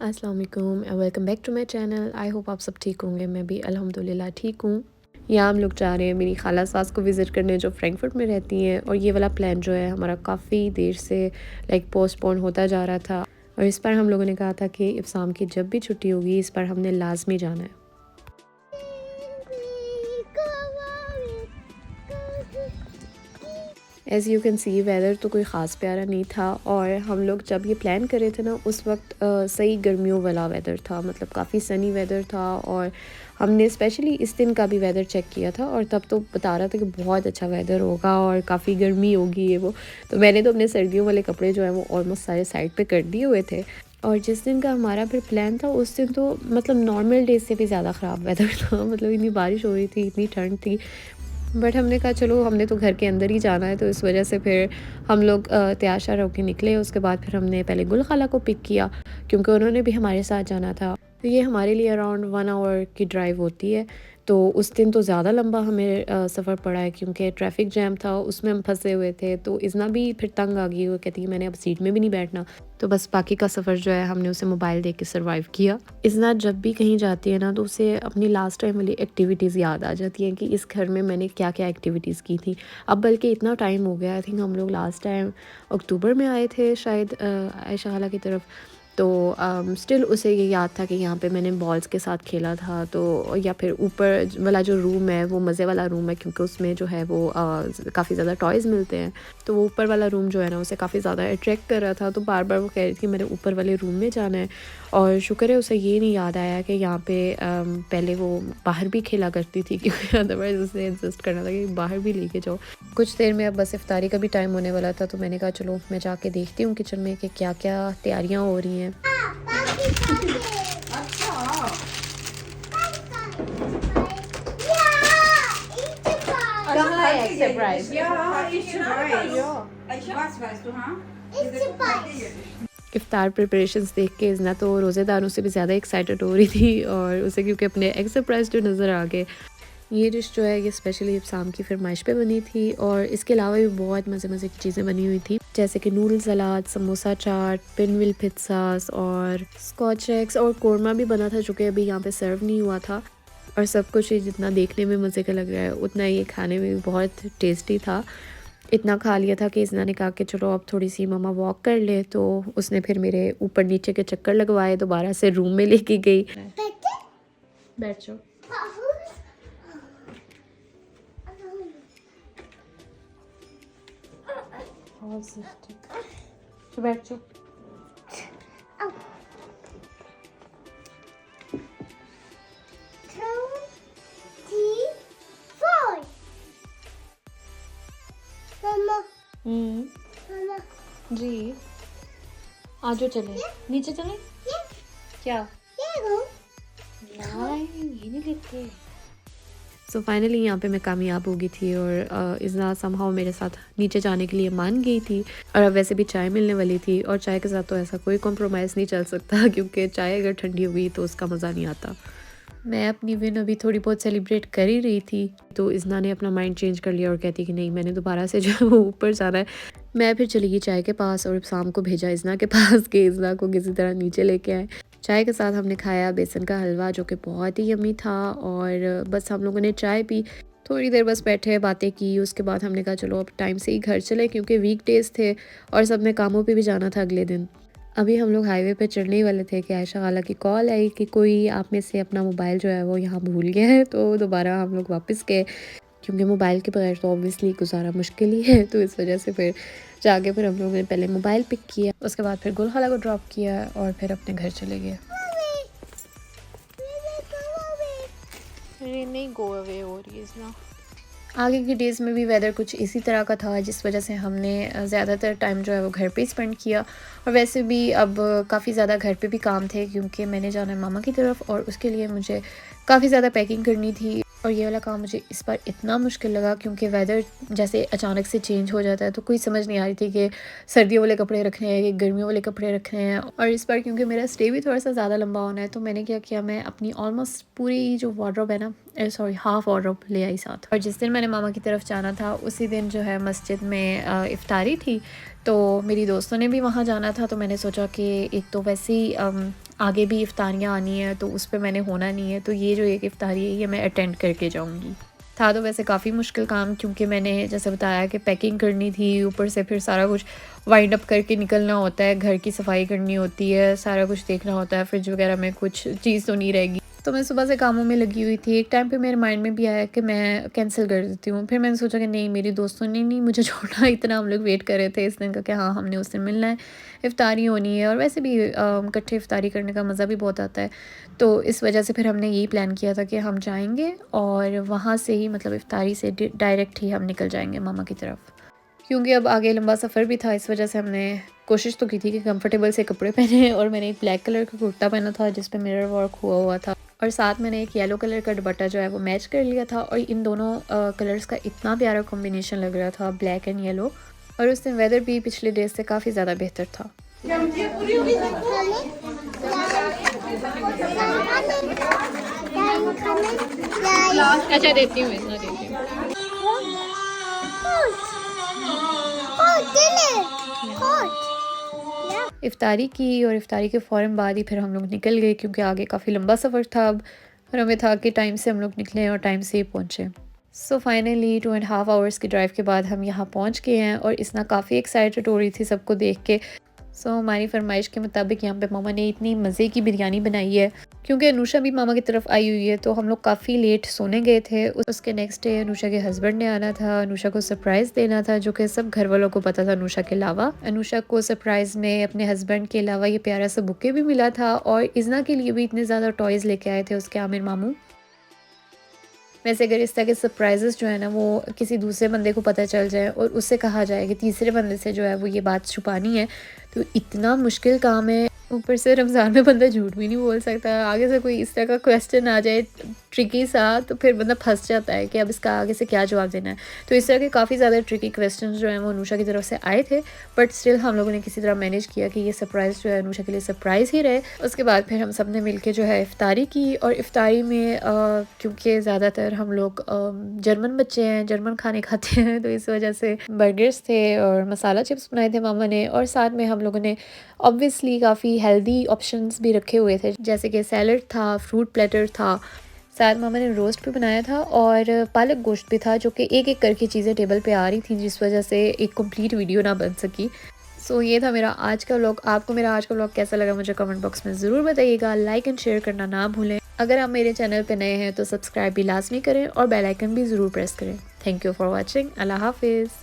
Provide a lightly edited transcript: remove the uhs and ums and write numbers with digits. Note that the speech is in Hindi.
अस्सलाम वालेकुम and welcome back to my channel. I hope आप सब ठीक होंगे। मैं भी अल्हम्दुलिल्लाह ठीक हूँ। यहाँ हम लोग जा रहे हैं मेरी खाला सास को विज़िट करने जो फ्रैंकफर्ट में रहती हैं, और ये वाला प्लान जो है हमारा काफ़ी देर से पोस्टपोन होता जा रहा था, और इस बार हम लोगों ने कहा था कि इब्साम की जब भी छुट्टी होगी इस बार हमने लाजमी जाना है। As you can see whether तो कोई ख़ास प्यारा नहीं था, और हम लोग जब ये प्लान कर रहे थे ना उस वक्त सही गर्मियों वाला वेदर था, मतलब काफ़ी सनी वेदर था। और हमने स्पेशली इस दिन का भी वेदर चेक किया था, और तब तो बता रहा था कि बहुत अच्छा वेदर होगा और काफ़ी गर्मी होगी ये वो। तो मैंने तो अपने सर्दियों वाले कपड़े जो हैं वो ऑलमोस्ट सारे साइड पे कर दिए हुए थे। और जिस दिन का हमारा फिर प्लान था उस दिन तो मतलब नॉर्मल डेज से भी ज़्यादा ख़राब वेदर था। मतलब इतनी बारिश हो रही थी, इतनी ठंड थी। बट हमने कहा चलो हमने तो घर के अंदर ही जाना है, तो इस वजह से फिर हम लोग तैयार श्यार होके निकले। उसके बाद फिर हमने पहले गुल खाला को पिक किया क्योंकि उन्होंने भी हमारे साथ जाना था। तो ये हमारे लिए अराउंड 1 आवर की ड्राइव होती है। तो उस दिन तो ज़्यादा लंबा हमें सफ़र पड़ा है क्योंकि ट्रैफिक जैम था, उसमें हम फंसे हुए थे। तो इज़ना भी फिर तंग आ गई, वो कहती है मैंने अब सीट में भी नहीं बैठना। तो बस बाकी का सफ़र जो है हमने उसे मोबाइल देख के सर्वाइव किया। इज़ना जब भी कहीं जाती है ना तो उसे अपनी लास्ट टाइम वाली एक्टिविटीज़ याद आ जाती हैं कि इस घर में मैंने क्या क्या एक्टिविटीज़ की थी। अब बल्कि इतना टाइम हो गया, आई थिंक हम लोग लास्ट टाइम अक्टूबर में आए थे शायद आयशा खाला की तरफ। तो स्टिल उसे ये याद था कि यहाँ पे मैंने बॉल्स के साथ खेला था। तो या फिर ऊपर वाला जो रूम है वो मज़े वाला रूम है क्योंकि उसमें जो है वो काफ़ी ज़्यादा टॉयज़ मिलते हैं। तो वो ऊपर वाला रूम जो है ना उसे काफ़ी ज़्यादा अट्रैक्ट कर रहा था, तो बार बार वो कह रही थी मैंने ऊपर वाले रूम में जाना है। और शुक्र है उसे ये नहीं याद आया कि यहाँ पे पहले वो बाहर भी खेला करती थी क्योंकि अदरवाइज़ उसे इंसिस्ट करना था कि बाहर भी लेके जाओ। कुछ देर में अब बस इफ्तारी का भी टाइम होने वाला था, तो मैंने कहा चलो मैं जाके देखती हूँ किचन में कि क्या क्या तैयारियाँ हो रही हैं। इफ्तार प्रिपरेशंस देख के इज़ना तो रोज़ेदारों से भी ज़्यादा एक्साइटेड हो रही थी, और उसे क्योंकि अपने एग सरप्राइज़ जो नज़र आ गए। ये डिश जो है ये स्पेशली शाम की फरमाइश पे बनी थी, और इसके अलावा भी बहुत मज़े मज़े की चीज़ें बनी हुई थी जैसे कि नूडल सलाद, समोसा चाट, पिनविल पिज़्ज़ास और स्कॉच एग्स, और कोरमा भी बना था जो कि अभी यहाँ पे सर्व नहीं हुआ था। और सब कुछ ही जितना देखने में मज़े का लग रहा है उतना ये खाने में भी बहुत टेस्टी था। इतना खा लिया था कि इसना ने कहा कि चलो अब थोड़ी सी मम्मा वॉक कर ले, तो उसने फिर मेरे ऊपर नीचे के चक्कर लगवाए, दोबारा से रूम में लेके गई। बैठ जाओ। तो बैठ जाओ। जी आ जाओ, चले नीचे चले। क्या ये नहीं लिखते। सो फाइनली यहाँ पे मैं कामयाब हो गई थी, और इज़ना समहाउ मेरे साथ नीचे जाने के लिए मान गई थी। और अब वैसे भी चाय मिलने वाली थी, और चाय के साथ तो ऐसा कोई कॉम्प्रोमाइज़ नहीं चल सकता क्योंकि चाय अगर ठंडी हो गई तो उसका मज़ा नहीं आता। मैं अपनी विन अभी थोड़ी बहुत सेलिब्रेट कर ही रही थी, तो इज़ना ने अपना माइंड चेंज कर लिया और कहती कि नहीं मैंने दोबारा से जो है वो ऊपर जाना है। मैं फिर चली गई चाय के पास, और शाम को भेजा इज़ना के पास कि इज़ना को किसी तरह नीचे लेके आए। चाय के साथ हमने खाया बेसन का हलवा जो कि बहुत ही यम्मी था, और बस हम लोगों ने चाय पी। थोड़ी देर बस बैठे बातें की, उसके बाद हमने कहा चलो अब टाइम से ही घर चले क्योंकि वीकडेज़ थे और सब ने कामों पे भी जाना था अगले दिन। अभी हम लोग हाईवे पे चढ़ने ही वाले थे कि आयशा खाला की कॉल आई कि कोई आप में से अपना मोबाइल जो है वो यहाँ भूल गया है। तो दोबारा हम लोग वापस गए क्योंकि मोबाइल के बगैर तो ऑब्वियसली गुजारा मुश्किल ही है। तो इस वजह से फिर जाके फिर हम लोगों ने पहले मोबाइल पिक किया, उसके बाद फिर गुल खाला को ड्रॉप किया, और फिर अपने घर चले गए। नहीं गो अवे हो रही है ना। आगे के डेज़ में भी वेदर कुछ इसी तरह का था, जिस वजह से हमने ज़्यादातर टाइम जो है वो घर पे ही स्पेंड किया। और वैसे भी अब काफ़ी ज़्यादा घर पे भी काम थे क्योंकि मैंने जाना है मामा की तरफ, और उसके लिए मुझे काफ़ी ज़्यादा पैकिंग करनी थी। और ये वाला काम मुझे इस बार इतना मुश्किल लगा क्योंकि वेदर जैसे अचानक से चेंज हो जाता है, तो कोई समझ नहीं आ रही थी कि सर्दियों वाले कपड़े रखने हैं कि गर्मियों वाले कपड़े रखने हैं। और इस बार क्योंकि मेरा स्टे भी थोड़ा सा ज़्यादा लंबा होना है, तो मैंने क्या किया, मैं अपनी ऑलमोस्ट पूरी जो वार्डरोब है ना सॉरी हाफ़ वार्डरोब ले आई साथ। और जिस दिन मैंने मामा की तरफ जाना था उसी दिन जो है मस्जिद में इफ्तारी थी, तो मेरी दोस्तों ने भी वहाँ जाना था, तो मैंने सोचा कि एक तो वैसे ही आगे भी इफ्तारियाँ आनी है तो उस पे मैंने होना नहीं है, तो ये जो एक इफ्तारी है ये मैं अटेंड करके जाऊँगी। था तो वैसे काफ़ी मुश्किल काम, क्योंकि मैंने जैसे बताया कि पैकिंग करनी थी, ऊपर से फिर सारा कुछ वाइंड अप करके निकलना होता है, घर की सफाई करनी होती है, सारा कुछ देखना होता है, फ्रिज वगैरह में कुछ चीज़ तो नहीं रहेगी। तो मैं सुबह से कामों में लगी हुई थी। एक टाइम पे मेरे माइंड में भी आया कि मैं कैंसिल कर देती हूँ। फिर मैंने सोचा कि नहीं, मेरी दोस्तों ने नहीं मुझे छोड़ा, इतना हम लोग वेट कर रहे थे इस दिन का कि हाँ, हमने उस दिन मिलना है, इफ्तारी होनी है, और वैसे भी इकट्ठे इफ्तारी करने का मज़ा भी बहुत आता है। तो इस वजह से फिर हमने यही प्लान किया था कि हम जाएँगे और वहाँ से ही मतलब इफ्तारी से डायरेक्ट ही हम निकल जाएँगे मामा की तरफ। क्योंकि अब आगे लंबा सफ़र भी था, इस वजह से हमने कोशिश तो की थी कि कंफर्टेबल से कपड़े पहने, और मैंने एक ब्लैक कलर का कुर्ता पहना था जिस पे मिरर वर्क हुआ हुआ था, और साथ मैंने एक येलो कलर का दुपट्टा जो है वो मैच कर लिया था, और इन दोनों कलर्स का इतना प्यारा कॉम्बिनेशन लग रहा था, ब्लैक एंड येलो। और उस दिन वेदर भी पिछले डेज से काफ़ी ज़्यादा बेहतर था। अच्छा, देती हूँ, इतना देती हूँ। इफ्तारी की, और इफ्तारी के फ़ौरन बाद ही फिर हम लोग निकल गए, क्योंकि आगे काफ़ी लंबा सफ़र था अब, और हमें था कि टाइम से हम लोग निकलें और टाइम से ही पहुँचे। सो फाइनली 2.5 आवर्स की ड्राइव के बाद हम यहाँ पहुँच गए हैं, और इसना काफ़ी एक्साइटेड हो रही थी सबको देख के। सो हमारी फरमाइश के मुताबिक यहाँ पे मामा ने इतनी मज़े की बिरयानी बनाई है, क्योंकि अनुषा भी मामा की तरफ आई हुई है, तो हम लोग काफ़ी लेट सोने गए थे। उसके नेक्स्ट डे अनुषा के हस्बैंड ने आना था, अनुषा को सरप्राइज़ देना था, जो कि सब घर वालों को पता था अनुषा के अलावा। अनुषा को सरप्राइज़ में अपने हस्बैंड के अलावा ये प्यारा सा बुके भी मिला था, और इज़ना के लिए भी इतने ज़्यादा टॉयज़ लेके आए थे उसके आमिर मामू। वैसे अगर इस तरह के सरप्राइज़ेस जो है ना वो किसी दूसरे बंदे को पता चल जाए, और उससे कहा जाए कि तीसरे बंदे से जो है वो ये बात छुपानी है, तो इतना मुश्किल काम है। ऊपर से रमज़ान में बंदा झूठ भी नहीं बोल सकता, आगे से कोई इस तरह का क्वेश्चन आ जाए ट्रिकी सा, तो फिर बंदा फंस जाता है कि अब इसका आगे से क्या जवाब देना है। तो इस तरह के काफ़ी ज़्यादा ट्रिकी क्वेश्चंस जो हैं वो अनुषा की तरफ से आए थे, बट स्टिल हम लोगों ने किसी तरह मैनेज किया कि ये सरप्राइज़ जो है अनुषा के लिए सरप्राइज़ ही रहे। उसके बाद फिर हम सब ने मिल के जो है इफ्तारी की, और इफ्तारी में क्योंकि ज़्यादातर हम लोग जर्मन बच्चे हैं, जर्मन खाने खाते हैं, तो इस वजह से बर्गर्स थे और मसाला चिप्स बनाए थे मामा ने, और साथ में हम लोगों ने ऑब्वियसली काफ़ी हेल्दी ऑप्शंस भी रखे हुए थे, जैसे कि सैलड था, फ्रूट प्लेटर था, साथ मामा ने रोस्ट भी बनाया था, और पालक गोश्त भी था, जो कि एक एक करके चीज़ें टेबल पे आ रही थी, जिस वजह से एक कंप्लीट वीडियो ना बन सकी। सो ये था मेरा आज का व्लॉग। आपको मेरा आज का व्लॉग कैसा लगा मुझे कमेंट बॉक्स में ज़रूर बताइएगा। लाइक एंड शेयर करना ना भूलें। अगर आप मेरे चैनल पे नए हैं तो सब्सक्राइब भी लाजमी करें, और बेल आइकन भी ज़रूर प्रेस करें। Thank you for watching. अल्लाह हाफिज़।